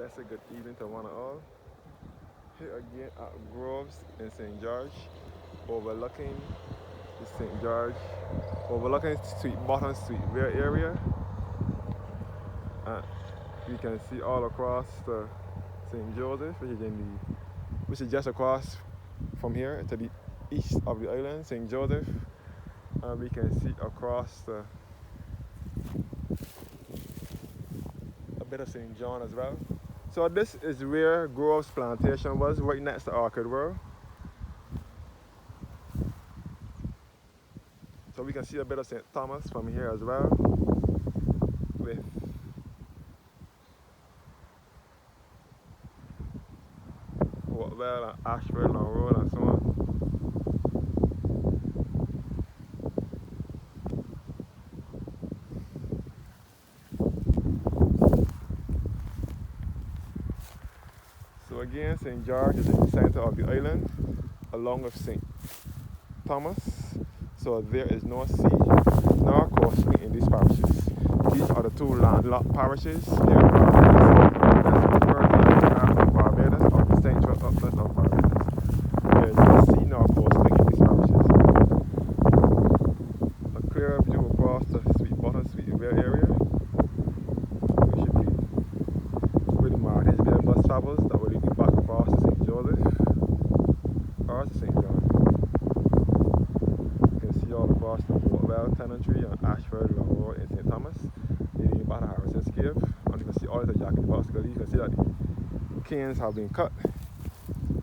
blessed good evening to one and all. Here again at Groves in St. George, overlooking the St. George, overlooking Sweet Bottom, Sweet Bear area. And you can see all across the St. Joseph, which is just across from here to the east of the island, St. Joseph. And we can see across a bit of St. John as well. So this is where Groves Plantation was, right next to Orchid World. So we can see a bit of St. Thomas from here as well, with Well and Ashford and Road and so on. So again, St. George is in the center of the island, along with St. Thomas. So there is no sea nor coastline in these parishes. These are the two landlocked parishes here in Barbados. That's the third land of Barbados, of the central uplands of Barbados. There is no sea nor coastline in these parishes. A clear view across the Sweet Bottom, Sweet Bear area. We should be with the Martins Bear bus travels that will lead you back across to St. Joseph or to St. John. All across the Well Tenantry and Ashford Road in St. Thomas, leading you back to Harrison's Cave. And you can see all the Jack in the Box Gully. You can see that the canes have been cut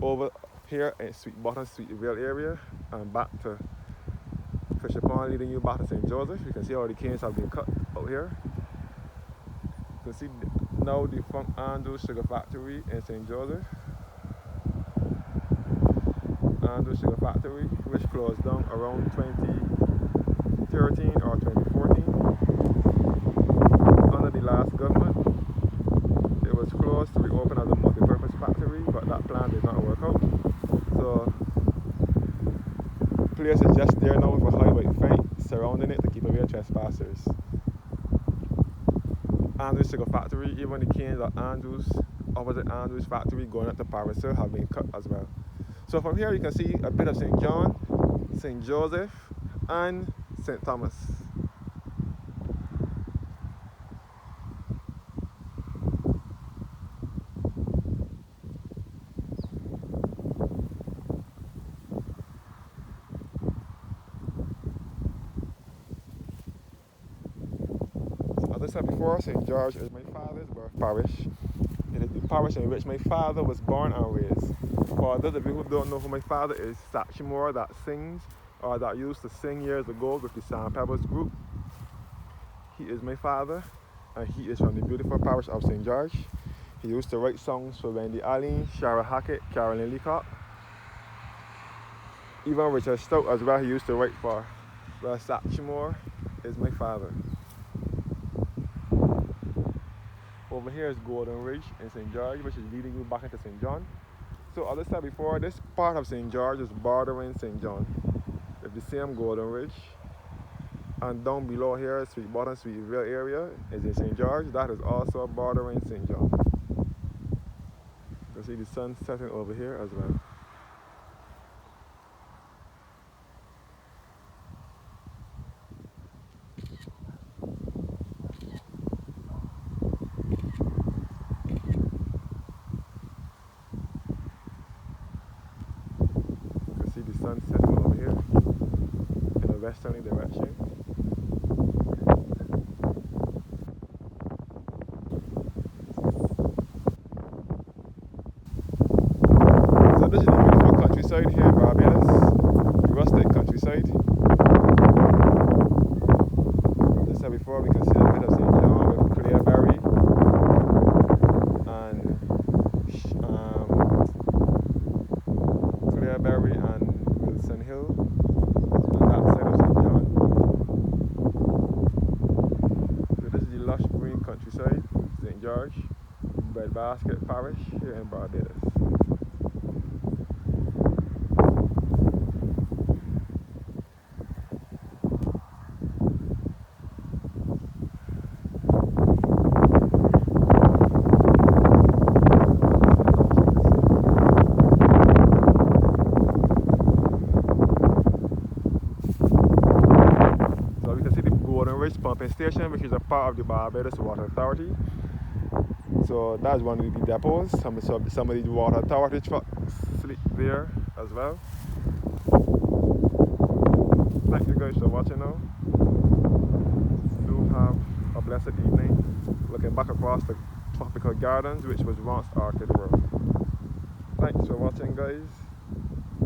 over here in Sweet Bottom, Sweet Vale area, and back to Fisher Pond, leading you back to St. Joseph. You can see all the canes have been cut out here. You can see now the Funk Andrews Sugar Factory in St. Joseph. Andrews Sugar Factory, which closed down around 2013 or 2014 under the last government. It was closed to reopen as a multi-purpose factory, but that plan did not work out. So the place is just there now with a high white fence surrounding it to keep away trespassers. Andrews Sugar Factory, even the canes at Andrews, opposite Andrews Factory going up to Paris have been cut as well. So from here you can see a bit of St. John, St. Joseph, and St. Thomas. As I said before, St. George is my father's birth parish. It is the parish in which my father was born and raised. For those of you who don't know who my father is, Satchmore that sings, or that used to sing years ago with the Sand Pebbles group. He is my father, and he is from the beautiful parish of St. George. He used to write songs for Wendy Allen, Shara Hackett, Carolyn Leacock. Even Richard Stout as well, he used to write for. Well, Satchmore is my father. Over here is Golden Ridge in St. George, which is leading you back into St. John. So as I said before, this part of St. George is bordering St. John with the same Golden Ridge. And down below here, Sweet Bottom, Sweet Vale area is in St. George. That is also bordering St. John. You can see the sun setting over here as well. The sun setting over here in a westerly direction. So this is the beautiful countryside here in Barbados, the rustic countryside. As I said before, we can see a bit of St. John with Clareberry and Wilson Hill on that side of St. John. So this is the lush green countryside, St. George, Breadbasket Parish here in Barbados. station, which is a part of the Barbados Water Authority. So that's one of the depots. Some of the water authority trucks sleep there as well. Thank you guys for watching now. Do have a blessed evening. Looking back across the tropical gardens, which was once Orchid World. Thanks for watching, guys.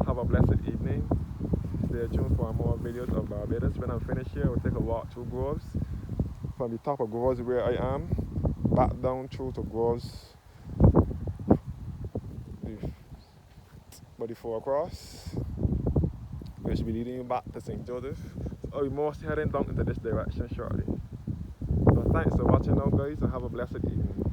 Have a blessed evening. Stay tuned for more videos of Barbados. When I'm finished here, we'll take a walk through groves. From the top of groves where I am, back down through to groves by the 4 across, which will be leading you back to St. Joseph. So I'll be mostly heading down into this direction shortly. So thanks for watching now, guys, and have a blessed evening.